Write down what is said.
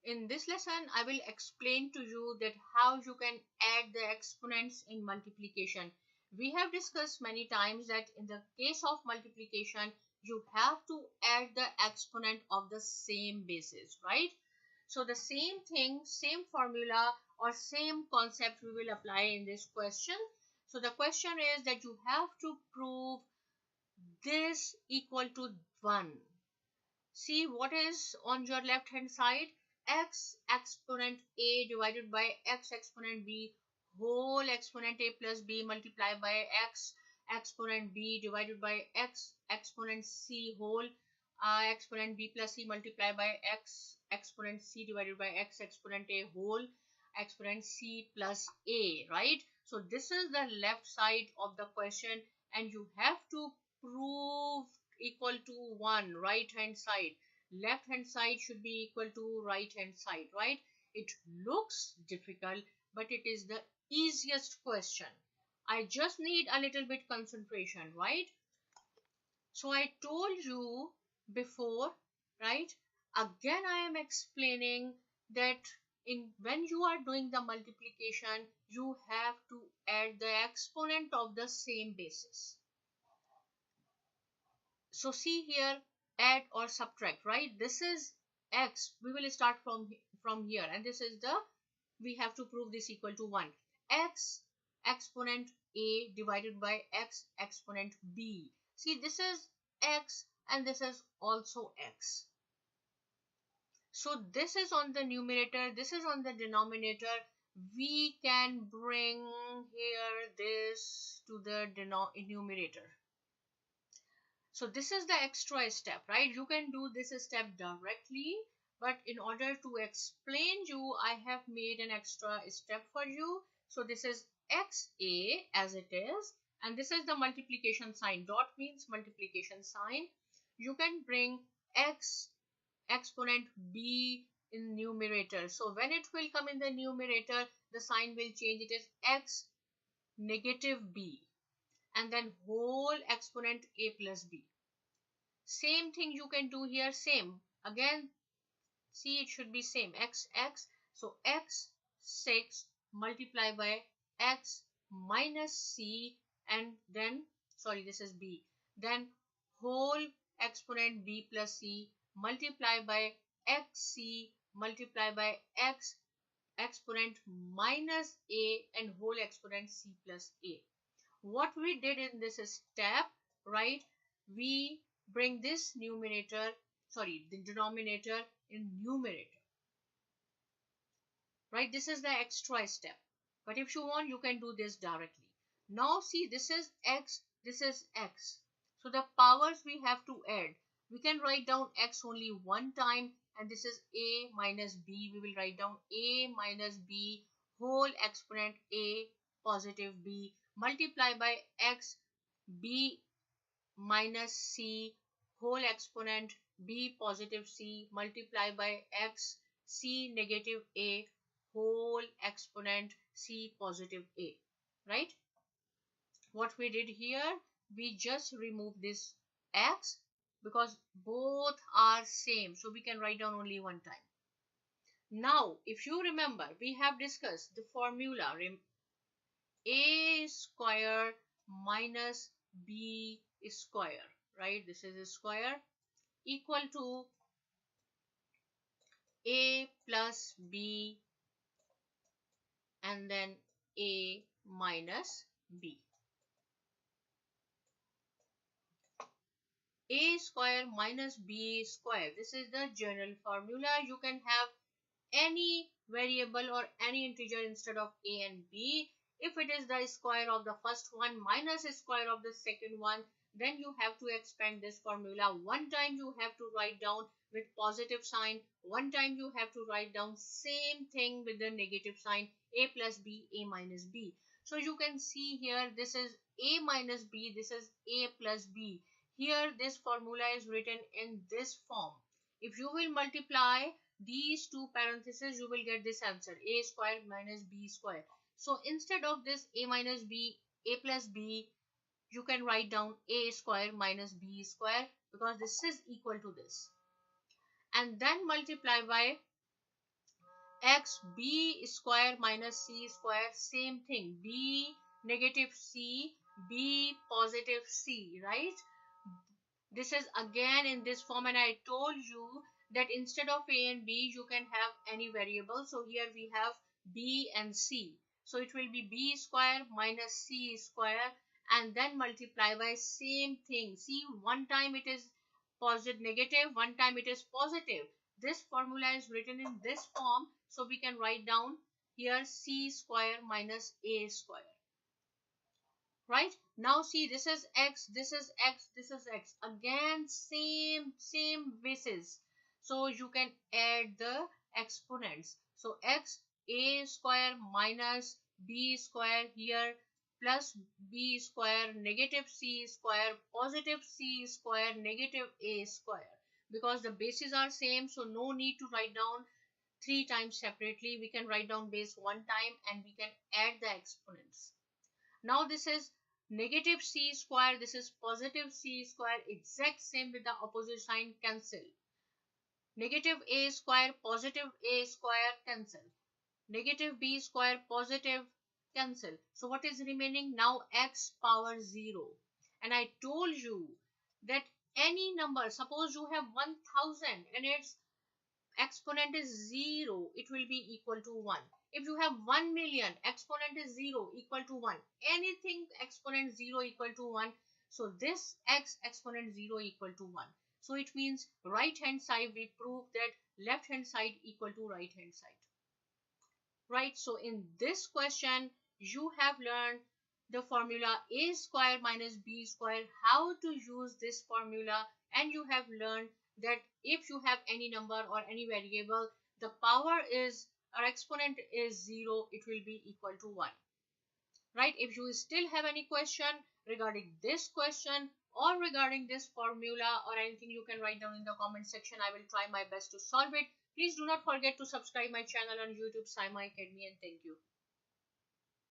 In this lesson, I will explain to you that how you can add the exponents in multiplication. We have discussed many times that in the case of multiplication, you have to add the exponent of the same basis, right? So the same thing, same formula or same concept we will apply in this question. So the question is that you have to prove this equal to 1. See what is on your left hand side. X exponent a divided by x exponent b whole exponent a plus b multiplied by x exponent b divided by x exponent c whole exponent b plus c multiplied by x exponent c divided by x exponent a whole exponent c plus a, right? So this is the left side of the question, and you have to prove equal to 1. Right hand side, left hand side should be equal to right hand side, right? It looks difficult, but it is the easiest question. I just need a little bit concentration, right? So I told you before, right? Again I am explaining that in when you are doing the multiplication, you have to add the exponent of the same basis. So see here, add or subtract, right? This is x. We will start from here, and this is the, we have to prove this equal to 1. X exponent a divided by x exponent b. See, this is x and this is also x. So this is on the numerator, this is on the denominator. We can bring here this to the numerator. So this is the extra step, right? You can do this step directly, but in order to explain you, I have made an extra step for you. So this is xa as it is, and this is the multiplication sign. Dot means multiplication sign. You can bring x exponent b in numerator. So when it will come in the numerator, the sign will change. It is x negative b, and then whole exponent a plus b. Same thing you can do here, same. Again, see, it should be same, x. So x 6 multiplied by x minus c, and then, sorry, this is b. Then whole exponent b plus c multiplied by xc multiplied by x exponent minus a and whole exponent c plus a. What we did in this step, right? We bring this numerator, sorry, the denominator in numerator, right? This is the extra step, but if you want, you can do this directly. Now see, this is x, this is x. So the powers we have to add. We can write down x only one time, and this is a minus b. We will write down a minus b whole exponent a positive b multiplied by x b minus c whole exponent b positive c multiplied by x c negative a whole exponent c positive a, right? What we did here, we just remove this x because both are same, so we can write down only one time. Now if you remember, we have discussed the formula a square minus b square, right? This is a square equal to a plus b and then a minus b. A square minus b square. This is the general formula. You can have any variable or any integer instead of a and b. If it is the square of the first one minus square of the second one, then you have to expand this formula. One time you have to write down with positive sign, one time you have to write down same thing with the negative sign, a plus b, a minus b. So you can see here, this is a minus b, this is a plus b. Here this formula is written in this form. If you will multiply these two parentheses, you will get this answer, a square minus b square. So instead of this a minus b, a plus b, you can write down a square minus b square, because this is equal to this. And then multiply by x b square minus c square, same thing, b negative c, b positive c, right? This is again in this form, and I told you that instead of a and b you can have any variable. So here we have b and c, so it will be b square minus c square, and then multiply by same thing. See, one time it is positive negative, one time it is positive. This formula is written in this form, so we can write down here c square minus a square. Right now, see, this is x, this is x, this is x, again same basis, so you can add the exponents. So x a square minus b square here, plus b square negative c square positive c square negative a square. Because the bases are same, so no need to write down three times separately. We can write down base one time and we can add the exponents. Now this is negative c square, this is positive c square, exact same with the opposite sign, cancel. Negative a square, positive a square, cancel. Negative b square, positive, cancel. So what is remaining now? X power 0. And I told you that any number, suppose you have 1000 and its exponent is 0, it will be equal to 1. If you have 1 million, exponent is 0, equal to 1. Anything exponent 0 equal to 1. So this x exponent 0 equal to 1. So it means right hand side, we prove that left hand side equal to right hand side. Right, so in this question you have learned the formula a square minus b square, how to use this formula, and you have learned that if you have any number or any variable, the power is or exponent is 0, it will be equal to 1. Right, if you still have any question regarding this question or regarding this formula or anything, you can write down in the comment section. I will try my best to solve it. Please do not forget to subscribe my channel on YouTube, Saima Academy, and thank you.